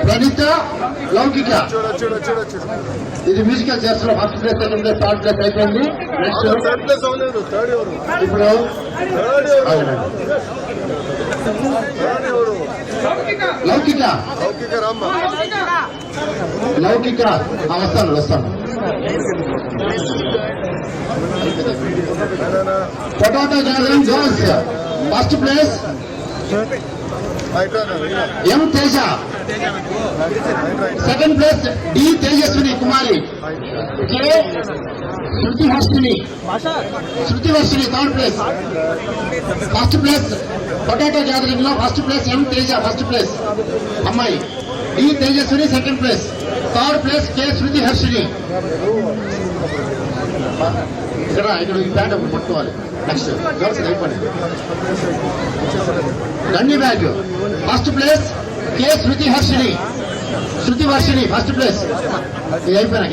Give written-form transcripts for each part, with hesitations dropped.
ప్రణీత లౌకిక ఇది musical chairs లో first place second place third place అయిపోయింది. నెక్స్ట్ ఇప్పుడు లౌకిక లౌకిక వస్తాను potato gathering girls first place M Teja, second place D Tejaswini Kumari, K Shruthi Varshini third place. First place potato gathering లో first place M Teja first place అమ్మాయి, D Tejaswini second place, third place K Shruthi Harshini. ఇక్కడ ఈ bat పట్టుకోవాలి. Next girls అయిపోయింది. Gunny bag first place K Shruthi Varshini first place. ఇది అయిపోయినా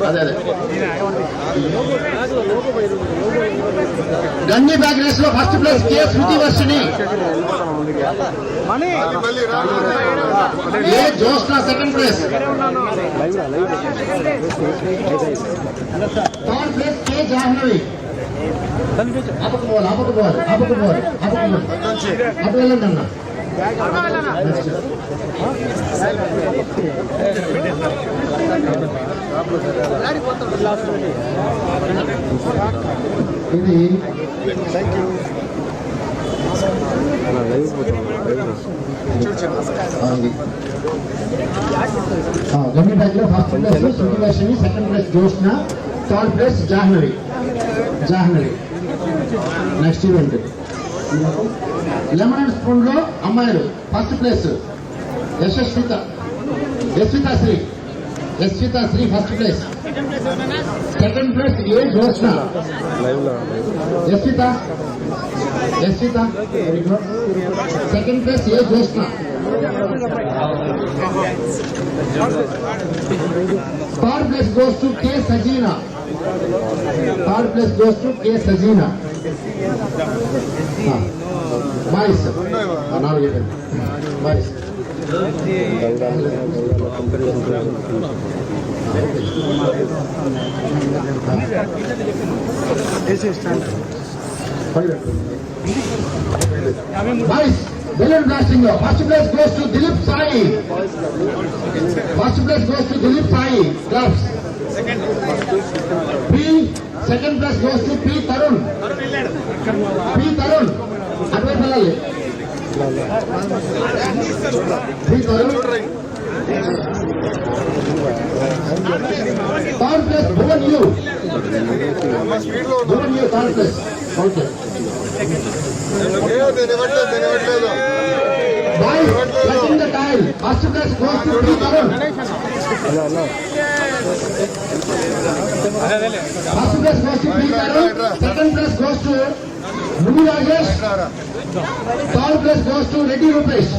అదే gunny bag race లో first place K Shruthi Varshini, A Joshna second place, third place K Jahnavi. అప్పుడు వెళ్ళండి అన్న. ఇది గన్ని బ్యాగ్ లో first place Shruthi Varshini, second place Joshna, third place Jahnavi. Next event lemon and spoon లో అమ్మాయిలు first place Yashwitha Sri first place, second place A Joshna, Yashwitha very good, second place A Joshna, third place goes to K Sajeena, boys 4 boys. Boys balloon blasting లో first place goes to Dileep Sai క్లబ్స్. Second place goes to P Tarun అటువైపు వెళ్ళాలి. Third place Bhuvan యూ third place. Okay boys placing the tile first place goes to P Tarun, first place goes to P Tarun, second place goes to Muni Rajesh, third place goes to Reddy Rupesh.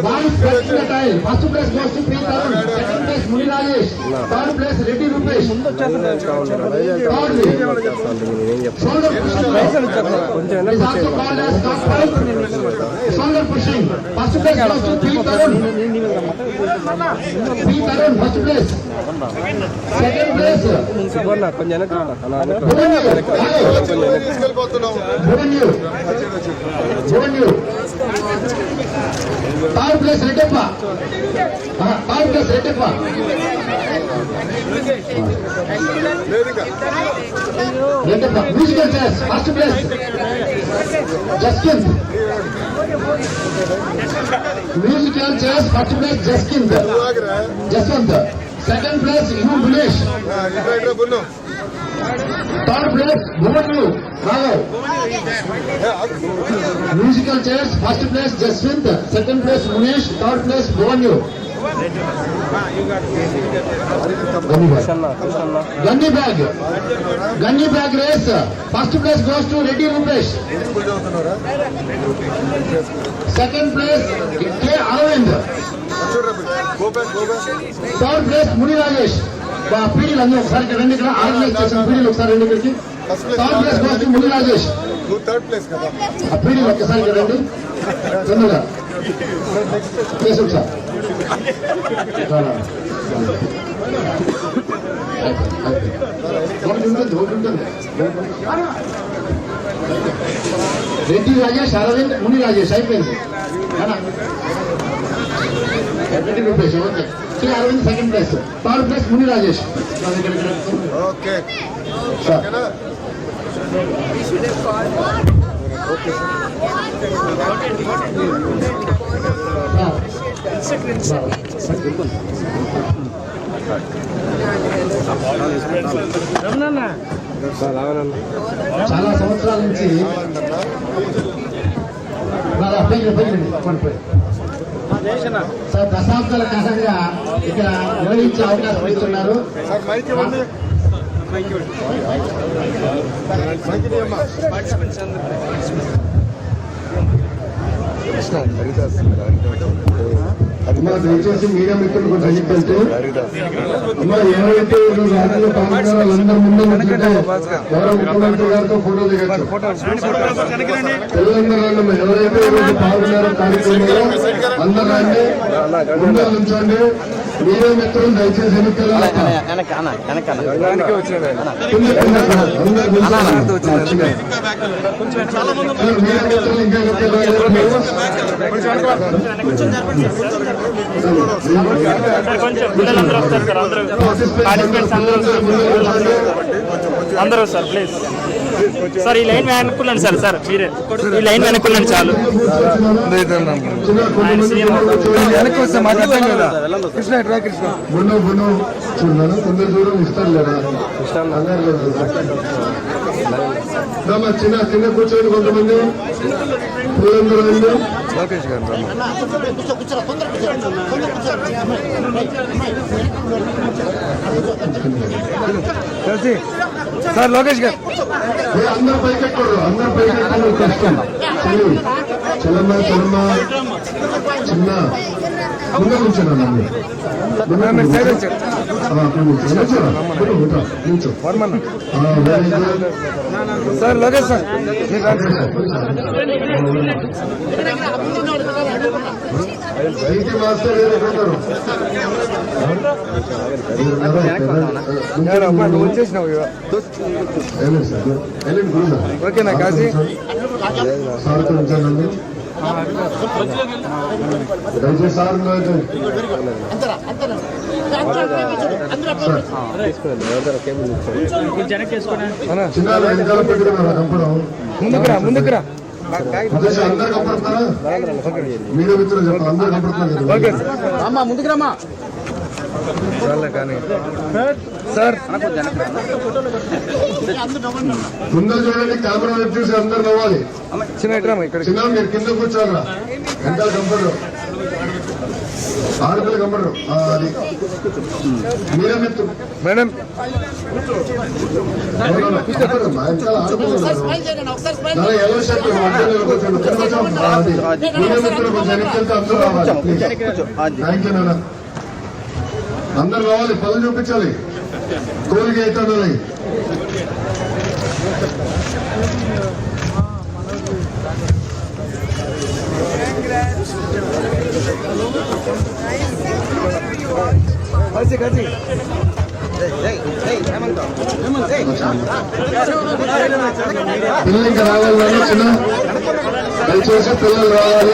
Boys placing the tile first place goes to P Tarun, second place Muni Rajesh, third place Reddy Rupesh. Shoulder pushing first place goes to P Tarun first place, second place భువన్యూ, third place Reddappa. Musical chairs first place జస్కింద్, Jaswanth, second place ఇను బులేష్, third place భువన్యూ Raghav. Musical chairs first place Jaswanth, second place Munesh, third place భువన్యూ. Ganji bag race. First place goes to Reddy Rupesh. Second place K. Arvind. Third place Muni Rajesh. పీడీలు అన్నీ ఒకసారి రండి, ఇక్కడ organise చేసిన పీడీలు ఒకసారి రండి ఇక్కడికి. థర్డ్ ప్లేస్ goes to ముని రాజేష్. ఆ పీడీలు ఒక్కసారి రండి తొందరగా ప్లేస్ సార్. ఒకటి ఉంటుంది. రెడ్డి రాజేష్, అరవింద్, ముని రాజేష్ అయిపోయింది. Reddy Rupesh okay. K Aravind second place. Third place Muni Rajesh. Okay sir చాలా సంవత్సరాల నుంచి సార్ దశాబ్దాల కాలంగా ఇక్కడ నిర్వహించే అవకాశం ఇస్తున్నారు. అమ్మా దయచేసి మీడియా మిత్రులు కొంచెం చెప్పండి. అమ్మా ఎవరైతే రాజకీయ పాల్గొన్నారో వాళ్ళందరూ ముందు కూర్చుంటే గౌరవ ముఖ్యమంత్రి గారితో ఫోటో దిగచ్చు. తెలంగాణలో ఎవరైతే ఈరోజు పాల్గొన్నారో కార్యక్రమంలో అందరూ రండి, ముందు నుంచోండి. మీడియా మిత్రులు దయచేసి ఎన్నికల్లో మీడియా మిత్రులు ఇంకా అందరూ సార్ ప్లీజ్ సార్ ఈ లైన్ వెనక్కులండి సార్. సార్ మీరే ఈ లైన్ వెనక్కులండి చాలు. చిన్న చిన్న కూర్చోండి కొంతమంది. లోకేష్ గారు కలిసి సార్ లోకేష్ గారు అందరూ పైకెక్కరు, అందరూ పైకెక్కరు. కష్టం చలమ్మా చలమ్మా చిన్న ముందు కూర్చోండి. సార్ లోకేష్ సార్ మాస్టర్ వచ్చేసినావు ఓకేనా కాశీ సార్తో ఉంచానండి. దయచేసి సార్ చిన్న వెనకాల పెట్టుకున్నారా కంపడం? ముందుకురా అందరు కంపడుతున్నారా? మీడియా మిత్రులు చెప్పాలి, అందరు కంపడుతున్నారు. అమ్మా ముందుకురామా కానీ సార్ ముందు చూడండి, కెమెరా వైపు చూసి అందరు నవ్వాలి. చిన్న ఇక్కడ చిన్న మీరు కింద కూర్చోాలరా, వెనకాల కంపడరు, ఆడపిల్ల కంపడరు. అది మీడియా మిత్రులు మేడం ఎల్లో షర్ట్ మీడియా మిత్రులు కొంచెం వెనక్కి అందరూ రావాలి. థ్యాంక్ యూ నాన్న. అందరు రావాలి, పనులు చూపించాలి, కోరిక అవుతుంది. పిల్లలు ఇంకా రావాలి, చిన్న దయచేసి పిల్లలు రావాలి.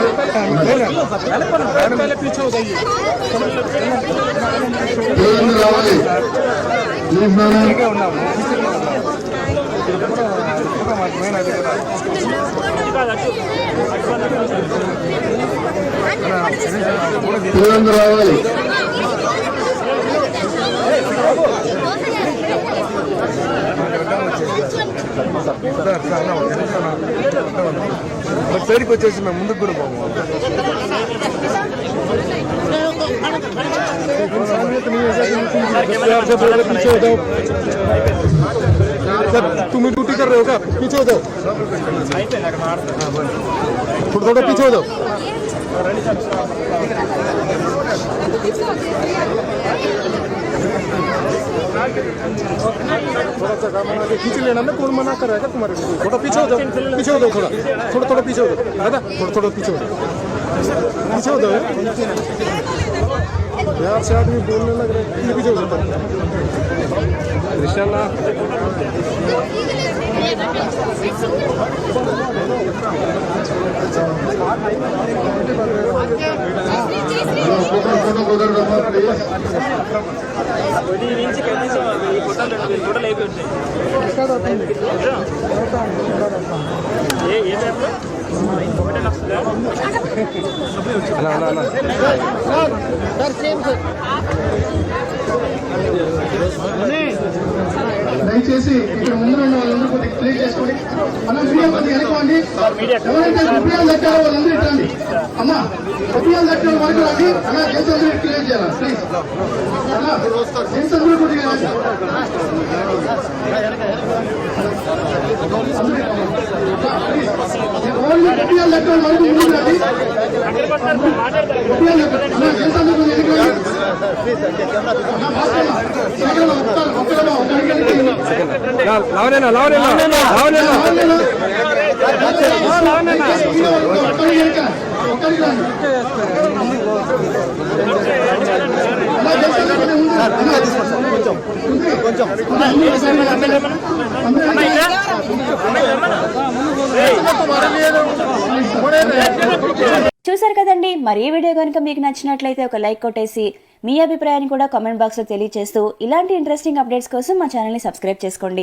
పిల్లలు రావాలి ప్లీజ్ నాన్న. పిల్లలు రావాలి. సైడ్కి వచ్చేసి మేము ముందుకు కూడా పోము. पीछे हो जाओ सर, तुम ड्यूटी कर रहे हो क्या? पीछे हो जाओ, थोड़ा थोड़ा पीछे हो जाओ। थोड़ा सा काम खींच लेना ना, कौन मना कर रहा है तुम्हारे को? थोड़ा पीछे हो जाओ, पीछे हो जाओ, थोड़ा थोड़ा थोड़ा पीछे हो जाओ दादा, थोड़ा थोड़ा पीछे हो जाओ, पीछे हो जाओ यार से आदमी बोलने लग रहा है, पीछे हो जाता है। फोटो कुदरदమ్మా ప్లీజ్ అలా అలా అలా దయచేసి ఇక్కడ ముందు ఉన్న వాళ్ళందరూ కొద్దిగా క్లియర్ చేసుకోండి. అన్న మీడియా కొద్దిగా వెనక్కోండి. ఎవరైతే గుప్పియాలు దక్కారో వాళ్ళందరూ ఇట్టండి. అమ్మ గుప్పియాలు దక్కిన వరకు రండి. అన్న జెంట్స్ అందరూ క్లియర్ చేయాలి ప్లీజ్. అన్న జెంట్స్ అందరూ కొద్దిగా ఓన్లీ గుప్పియాలు దక్కిన వరకు ముందుకు రండి. గుప్పియాలు అన్న జెంట్స్ అందరూ కొద్దిగా వెనక్కి రండి. లావనేనా లావనేనా లావనేనా చూసారు కదండి. మరి ఈ వీడియో కనుక మీకు నచ్చినట్లయితే ఒక లైక్ కొట్టేసి మీ అభిప్రాయాన్ని కూడా కామెంట్ బాక్స్ లో తెలియజేస్తూ ఇలాంటి ఇంట్రెస్టింగ్ అప్డేట్స్ కోసం మా ఛానల్ ని సబ్స్క్రైబ్ చేసుకోండి.